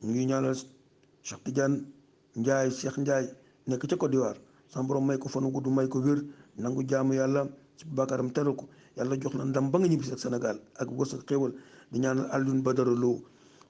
ñu ngi ñaanal Cheikh Tidiane Ndiaye Cheikh Ndiaye nekk ca Côte d'Ivoire sama borom may ko fanu gudd may ko wér nangu jaamu yàlla ci bàkkaaram teral ko yàlla jox la ndam ba nga ñibbi ak Sénégal ak wërsëg xéewal di ñaanal Alioune Badara Lo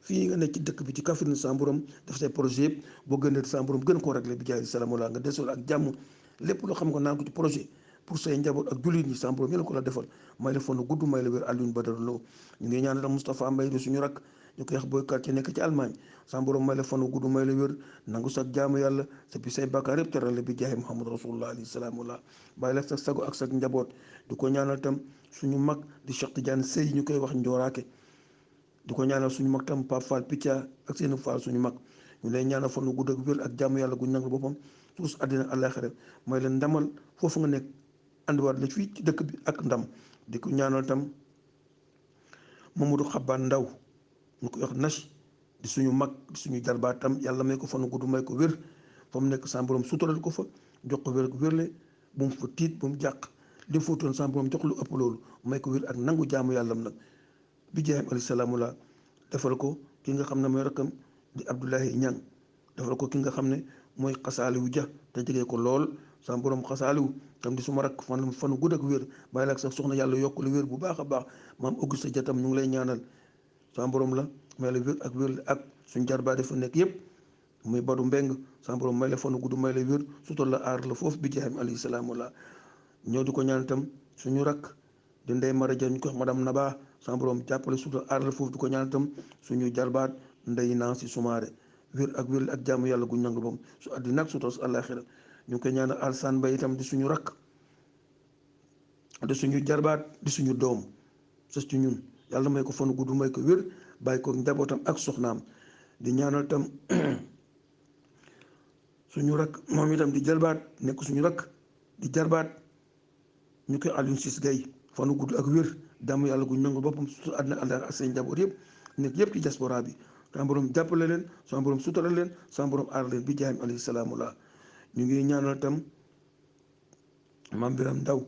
fii nga nekk ci dëkk bi ci Kaffrine sama borom def say projet yëpp boo gënee sama borom gën koo réglé bi jaay salaamaalaa nga desul ak jàmm lépp loo xam nga naan ko ci projet pour say njaboot ak jullit ñi sama borom yéen ko la defal may la fanu gudd may la wér Alioune Badara Lo ñu ngi ñaanal Moustapha Mbaye di suñu rakk ñu koy wax booy quartier nekk ci Allemagne sama borom may la fanu gudd may la wér nangu sax jaamu yàlla sa bi say bàkkaar yëpp teral la bi jaay Muhammad rasulullah alayhi salaamullah bàyyi la sa sago ak sa njaboot di ko ñaanal tam suñu mag di Cheikh Tidiane Sey ñu koy wax Njooraake di ko ñaanal suñu mag tam Pape Fall Picca ak seeni Fall suñu mag ñu lay ñaanal fanu gudd ak wér ak jaamu yàlla guñ nangu boppam suus àddina àllaaxira may leen ndamal foofu nga nekk andiwaat la fii ci dëkk bi ak ndam di ko ñaanal tam Mamadou Xabaan Ndaw ñu koy wax Nash di suñu mag di suñu jarbaatam yàlla may ko fanu gudd may ko wér fa mu nekk sa borom sutural ko fa jox ko wér ak wérle bu mu fa tiit bu mu jàq li mu fóotoon sa borom jox lu ëpp loolu may ko wér ak nangu jaamu yàllam nag bi jaayam alayhi salaamu la defal ko ki nga xam ne mooy rakkam di Abdoulaye Ñang defal ko ki nga xam ne mooy xasaaliwu ja te jege ko lool sa borom xasaaliwu tam di suma rakk fanu gudd ak wér bàyyi la ak sax soxna yàlla yokk lu wér bu baax a baax maam Auguste ja tam ñu ngi lay ñaanal sa borom la may la wér ak wér ak suñ jarbaa dafa nekk yépp muy badu mbeng sa borom may la fanu gudd may la wér sutal la aar la foofu bi jaayam alayhi salaamu la ñëw di ko ñaan itam suñu rakk di ndey maraja ñu ko wax madame Naba sa borom jàppale sutal aar la foofu di ko ñaan itam suñu jarbaat ndey Nancy Soumaré wér ak wér ak jaamu yàlla guñ nangu bam su àddina ak sutal su àllaaxira ñu ngi koy ñaanal Alsaan Mbay itam di suñu rakk di suñu jarbaat di suñu doom sës ci ñun yàlla may ko fanu gudd may ko wér bàyyi ko njabootam ak soxnaam di ñaanal itam suñu rakk moom itam di jarbaat nekk suñu rakk di jarbaat ñu koy Alioune Ciss Gaye fanu gudd ak wér jaamu yàlla guñ nangu boppam su àddina àllaaxira ak seen njaboot yëpp nekk yëpp ci diaspora bi sama borom jàppale leen sama borom sutural leen sama borom aar leen bi jaayam alayhi salaamullah ñu ngi ñaanal tam Mam Biram Ndaw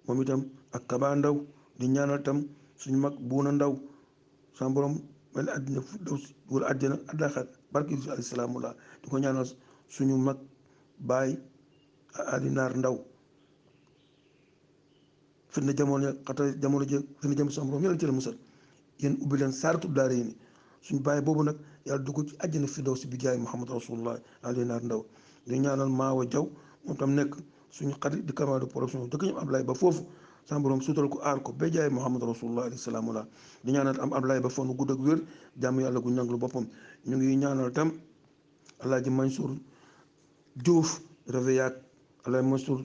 moom itam ak Kaba Ndaw di ñaanal tam suñu mag Buuna Ndaw sama borom mel àddina fu daw si wala àddina àllaaxira barke Yusuf alayhi salaamullah di ko ñaanal suñu mag baay Alinaar Ndaw fitna jamono xata jamono jë fitna jamono sama borom yàlla ci la musal yéen ubbi leen saaratu daara yi ni suñu bàyyi boobu nag yàlla dugg ci àjjana fi daw si bi jaay Muhammad rasulullah Alinaar Ndaw di ñaanal Maawa Jaw moom tam nekk suñu xarit di camarade de production dëkk ñoom Ablaye ba foofu sama borom suutal ko aar ko ba jaay Muhammad rasulullah alayhi salaamullah di ñaanal am Ablaye ba fonu gudd ak wér jàmm yàlla gu ñanglu boppam ñu ngi ñaanal tam Alaaji Mansour Diouf Réveillak Alaaji Mansour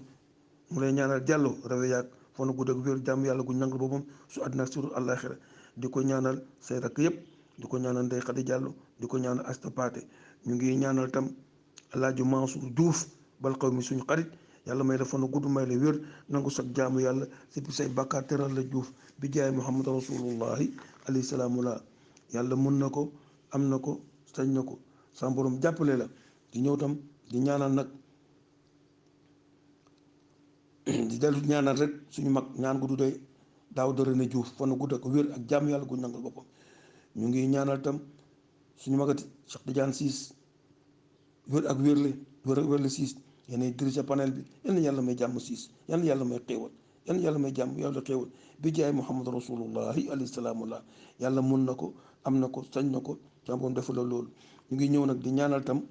mu lay ñaanal Diallo Réveillak fonu gudd ak wér jàmm yàlla gu ñanglu boppam su àddina ak sur àllaaxira di ko ñaanal say rakk yëpp di ko ñaanal Ndey Xadi Diallo di ko ñaanal Asta Paate ñu ngi ñaanal tam Alaaji Mansour Diouf bal xaw mi suñu xarit yàlla may la fanu gudd may la wér nangu sax jaamu yàlla si bi say bàkkaar teral la Diouf bi jaay Muhammad rasulullahi alayhi salaamullah yàlla mun na ko am na ko sañ na ko sa borom jàppale la di ñëw tam di ñaanal nag di dellu ñaanal rek suñu mag ñaan gu du doy daaw dara ne Diouf fanu gudd ak wér ak jaamu yàlla gu nangal boppam ñu ngi ñaanal tam suñu magati Cheikh Tidiane Ciss wér ak wérle Ciss yéen dirige panel bi yal na yàlla may jàmm Ciss yal na yàlla may xéewal yal na yàlla may jàmm yàlla xéewal bi jaay Muhammad rasulullahi alayhi salaamullah yàlla mun na ko am na ko sañ na ko sa borom defu la loolu ñu ngi ñëw nag di ñaanal tam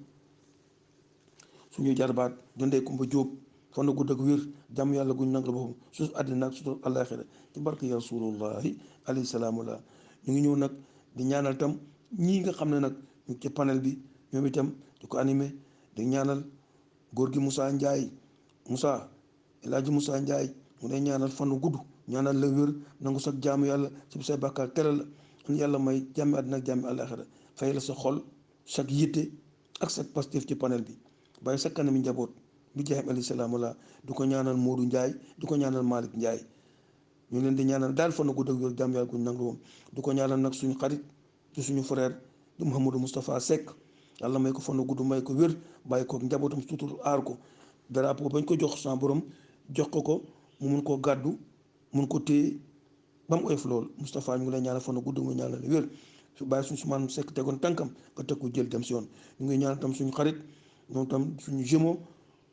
suñu jarbaat dundee Kumba Jóob fan na gudd ak wér jàmm yàlla guñ nangal boppam suuf àddina ak suuf àllaaxira ci barke ya rasulullahi alayhi salaamullah ñu ngi ñëw nag di ñaanal tam ñii nga xam ne nag ñu ci panel bi ñoom itam di ko animé di ñaanal góor gi Moussa Ndiaye Moussa El Hadji Moussa Ndiaye mu lay ñaanal fanu gudd ñaanal la wér nangu sax jaamu yàlla ci bi say bàkkaar tere la yàlla may jàmmi àddina ak jàmmi àllaaxira fay la sa xol sag yitte ak sag pastif ci panel bi bàyyi sa kanami njaboot bi jaayam alayhi salaam la du ko ñaanal Modou Ndiaye du ko ñaanal Malick Ndiaye ñu leen di ñaanal daal fanu gudd ak wér jàmmi yàlla guñ nangu moom du ko ñaanal nag suñu xarit ci suñu frère di Mouhamadou Moustapha Seck yàlla may ko fanu gudd may ko wér bàyyi ko njabootam sutur aar ko drapeau bañ ko jox sa borom jox ko mu mun koo gàddu mun ko téye ba mu oyof lool Moustapha ñu ngi lay ñaanal fanu gudd nga ñaanal wér su bàyyi suñu Ousmane Seck tegoon tànkam nga teg ko jël dem si yoon. ñu ngi ñaanal tam suñu xarit moom tam suñu jumeau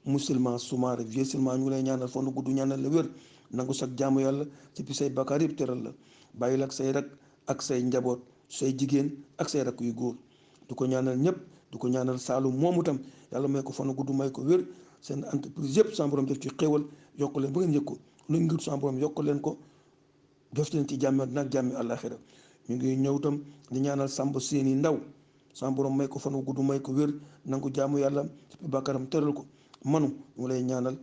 musulman Soumaré vieux musulman ñu ngi lay ñaanal fond gudd ñaanal la wér nangu sag jaamu yàlla ci pi say bakkaar yëpp teral la bàyyi la ak say rak ak say njaboot say jigéen ak say rak yu góor du ko ñaanal ñëpp du ko ñaanal Saalum moomu tam yàlla may ko fond gudd may ko wér seen entreprise yëpp sama borom def ci xéewal yokk leen ba ngeen yëg ko lu ngir sama borom yokk leen ko def leen ci jàmm nag jàmmi àllaaxira ñu ngi ñëw tam di ñaanal Samba Séni Ndaw sama borom may ko fan wu gudd may ko wér nangu jaamu yàlla ci bàkkaaram teral ko manu ñu lay ñaanal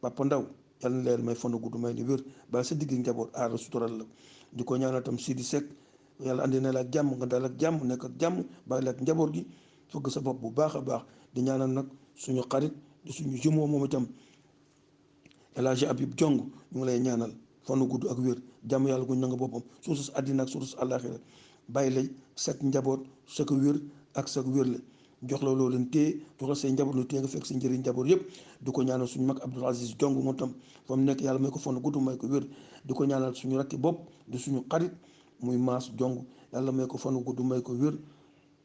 Papa Ndaw yàlla na leen may fan wu gudd may ni wér ba sa digg njaboot aar la sutural la di ko ñaanal tam Sidi Seck yàlla andi na la ak jàmm nga dal ak jàmm nekk ak jàmm bàyyi la ak njaboot gi fëgg sa bopp bu baax a baax di ñaanal nag suñu xarit di suñu jumeau moom itam El Hadji Habib Jong ñu ngi lay ñaanal fanu gudd ak wér jàmm yàlla guñ nanga boppam suusu si àddina ak suusu si àllaaxira bàyyi lay sag njaboot sa ko wér ak sa wér la jox la loolu leen téye jox la say njaboot lu téye nga fekk sa njëriñ njaboot yëpp di ko ñaanal suñu mag Abdoul Aziz Jong moom tam fa mu nekk yàlla may ko fanu gudd may ko wér di ko ñaanal suñu rakki bopp di suñu xarit muy Maas Jong yàlla may ko fanu gudd may ko wér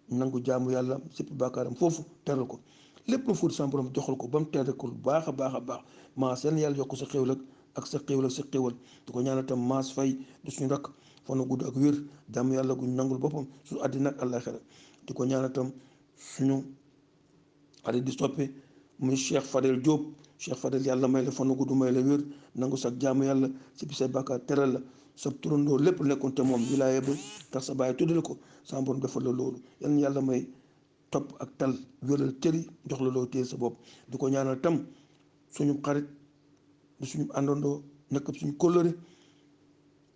nangu jaamu yàlla sëpp bàkkaaram foofu teral ko lépp lu fuut sama borom joxal ko ba mu teral ko lu baax a baax a baax Maas yal na yàlla yokk sa xéwal ak sa xéwal ak sa xéwal di ko ñaanal tam Maas Fay di suñu rakk fanu gudd ak wér jaamu yàlla guñ nangul boppam su àddina ak àllaaxira di ko ñaanal tam suñu xarit di soppe muy Cheikh Fadel Diop Cheikh Fadel yàlla may la fanu gudd may la wér nangu sax jaamu yàlla si bi say bàkkaar teral la sa turandoo lépp nekkoon te moom wilaaya ba tax sa bàyyi tuddal ko sama borom defal la loolu yal na yàlla may topp ak tal wéral cëri jox la loo téye sa bopp di ko ñaanal tam suñu xarit di suñu àndandoo nekk suñu kóllëre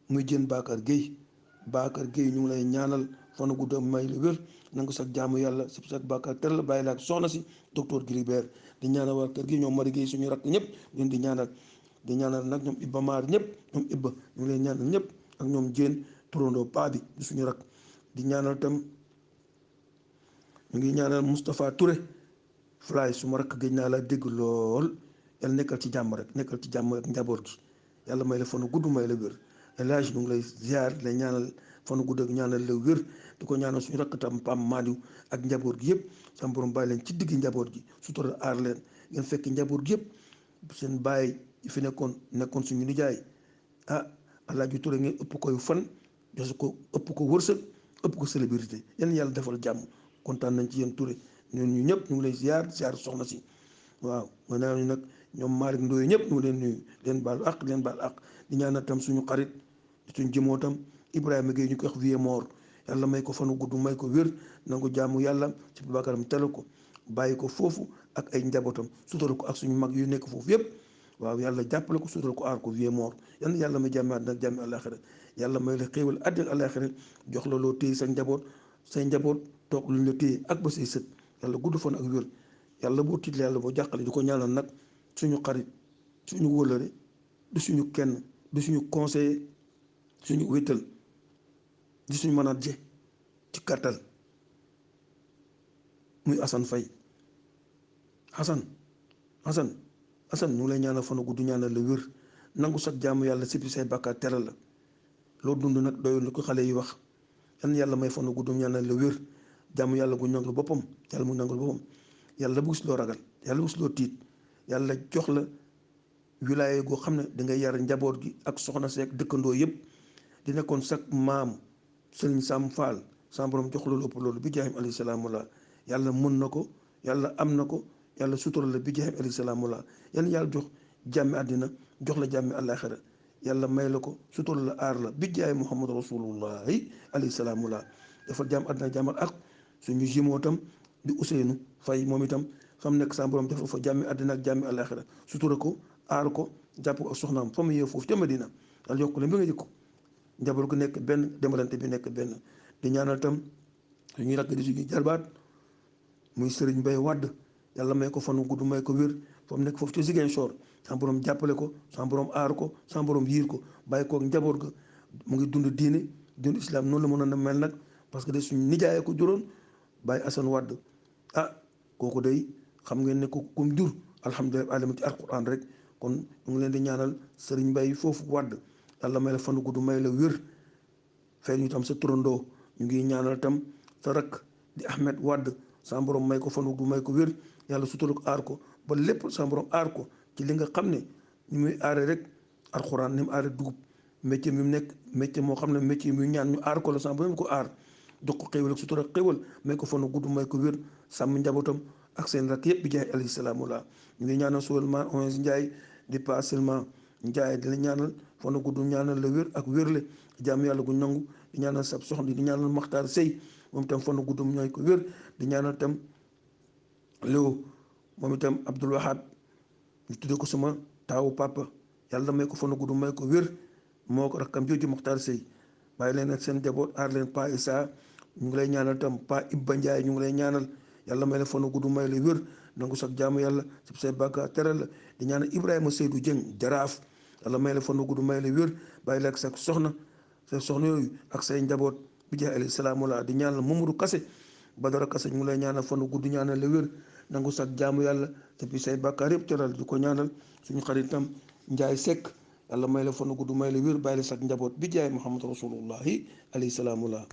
muy jën Bakar Gueye ñu ngi lay ñaanal fanu gudd may la wér nangu sax jaamu yàlla si sa bàkkaar teral la bàyyi la ak soxna si docteur Gilbert di ñaanal waa kër gi ñoom Mari Gueye suñu rakk ñëpp leen di ñaanal nag ñoom Ibba Maar ñëpp ñoom Ibba ñu ngi leen ñaanal ñëpp ak ñoom jéen turandoo paa bi di suñu rak di ñaanal tam ñu ngi ñaanal Moustapha Touré Fly su ma rakk gëj naa la dégg lool yàlla nekkal ci jàmm rek nekkal ci jàmm rek njaboot gi yàlla may la fanu gudd may la wér El Hadj ñu ngi lay ziar la ñaanal fanu gudd ak ñaanal la wér di ko ñaanal suñu rakk tam Pam Madiou ak njaboot gi yëpp sama borom bàyyi leen ci digg njaboot gi sutura aar leen ngeen fekk njaboot gi yëpp seen bàyyi yi fi nekkoon suñu nijaay Alaaji Touré ngeen ëpp koy fan josu ko ëpp ko wërsëg ëpp ko célébrité yéen yàlla defal jàmm kontaan nañ ci yéen Touré ñun ñu ñëpp ñu ngi lay ziar soxna si waaw nga naa ñu nag ñoom Malick Ndoye ñëpp ñu ngi leen nuyu leen baal ak di ñaanal tam suñu xarit suñu jëmoo tam Ibrahima Gueye ñu koy wax vie mort yàlla may ko fanu gudd may ko wér nangu jàmm yàlla ci bakaram telu ko bàyyi ko foofu ak ay njabootam sutal ko ak suñu mag yu nekk foofu yëpp waaw yàlla jàppale ko sutal ko aar ko vie mort yàlla may jàmmaat nag jàmmi àllaaxira yàlla may la xéewal àddina àllaaxira jox la loo téye sa njaboot say njaboot toog luñ la téye ak ba say sët yàlla gudd fan ak wér yàlla boo tiitle yàlla boo jàqale di ko ñaanal nag suñu xarit suñu wóllëre du suñu kenn du suñu conseiller suñu wéttal di suñu manager ci kàttal muy Assane Faye Assane ñu ngi lay ñaanal fanu gudd ñaanal la wér nangu sax jaamu yàlla sippi say bàkkaar teral la loo dund nag doyul ni ko xale yi wax yàlla may fanu gudd ñaanal la wér jaamu yàlla gu nangul boppam yàlla mu nangul boppam yàlla bu gis loo ragal yàlla bu gis loo tiit yàlla jox la wilaya goo xam ne dangay yar njaboot gi ak soxna seek dëkkandoo yëpp di nekkoon sax maam Sëriñ Sam Fall sama borom jox loolu ëpp loolu bi jaahim alayhi salaamu la yàlla mën na ko yàlla am na ko yàlla sutura la bi jaahim alayhi salaamu la yàlla jox jàmmi àddina jox la jàmmi àllaaxira yàlla may la ko sutura la aar la bi jaay Muhammad rasulullahi alayhi salaamu la dafa jàmm àddina jàmmal ak suñu jimoo tam di Ousseynou Faye moom itam fam nekk sama borom dafa fa jàmmi àddina ak jàmmi àllaaxira sutura ko aar ko jàpp ko ak soxnaam fa mu yee foofu ca Madina yàlla yokk leen ba nga jëkko njaboot gu nekk benn demalante bi nekk benn di ñaanal tam suñuy rakk di suñuy jarbaat muy Serigne Mbaye Wade yàlla may ko fanu gudd may ko wér fa mu nekk foofu ci Ziguinchor sama borom jàppale ko sama borom aar ko sama borom yiir ko bàyyi kook njaboot ga mu ngi dund diine dund islam noonu la mën a mel nag parce que de suñu nijaayee ko juróon Baye Assane Wade kooku day xam ngeen ne ko kum jur alhamdulilah alama ci alquran rek kon ñu ngi leen di ñaanal Serigne Mbaye foofu Wade yàlla may la fanu gudd may la wér fay ñu tam sa turandoo ñu ngi ñaanal tam sa rakk di Ahmed Wade sa borom may ko fanu du may ko wér yàlla sutura ko aar ko ba lépp sa borom aar ko ci li nga xam ne ni muy aare rek alxuraan ni mu aare dugub métier mi mu nekk métier moo xam ne métier mi ñaan ñu aar ko la sa borom ko aar jox ko xéwal ak sutura xéwal may ko fanu gudd may ko wér sàmm njabootam ak seen rakk yëpp bi jaay alayhi salaamu la ñu ngi ñaanal Souleymane Onze Ndiaye di pas seulement Ndiaye di la ñaanal fanu gudd ñaanal la wér ak wérle jàmm yàlla gu nangu di ñaanal sab soxna di ñaanal Maxtaar Sëy moom itam fanu gudd ñooy ko wér di ñaanal tam Léo moom itam Abdul Wahab ñu tuddee ko sama taawu papa yàlla may ko fanu gudd may ko wér moo ko rakkam jooju Maxtaar Sëy bàyyi leen ak seen njaboot aar leen Pa Issa ñu ngi lay ñaanal tam Pa Ibba Ndiaye ñu ngi lay ñaanal yàlla may la fanu gudd may la wér nangu sax jaamu yàlla sib say bàkkaar teral la di ñaanal Ibrahima Seydou Dieng jaraaf yàlla may la fanu gudd may la wér bàyyi la ak sa soxna yooyu ak say njaboot bi jaay alayhi salaamu la di ñaanal Mamadou Kassé Badara Kassé ñu ngi lay ñaanal fanu gudd ñaanal la wér nangu sax jaamu yàlla sib say bàkkaar yëpp teral di ko ñaanal suñu xaritam Njaay Sekk yàlla may la fanu gudd may la wér bàyyi la sax njaboot bi jaay Muhammad rasulullahi alayhi salaamu la